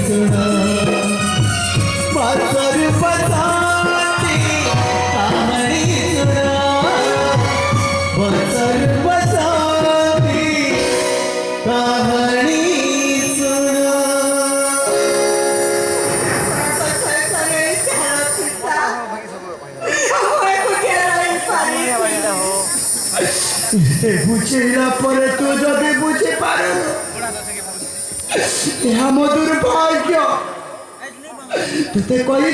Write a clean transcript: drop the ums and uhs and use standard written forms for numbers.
सुना बसर बसाती कहानी सुना बसर बसाती कहानी सुना बुझेला पर तू जदि बुझे पारू यह मो दुर्भाग्य तुते कही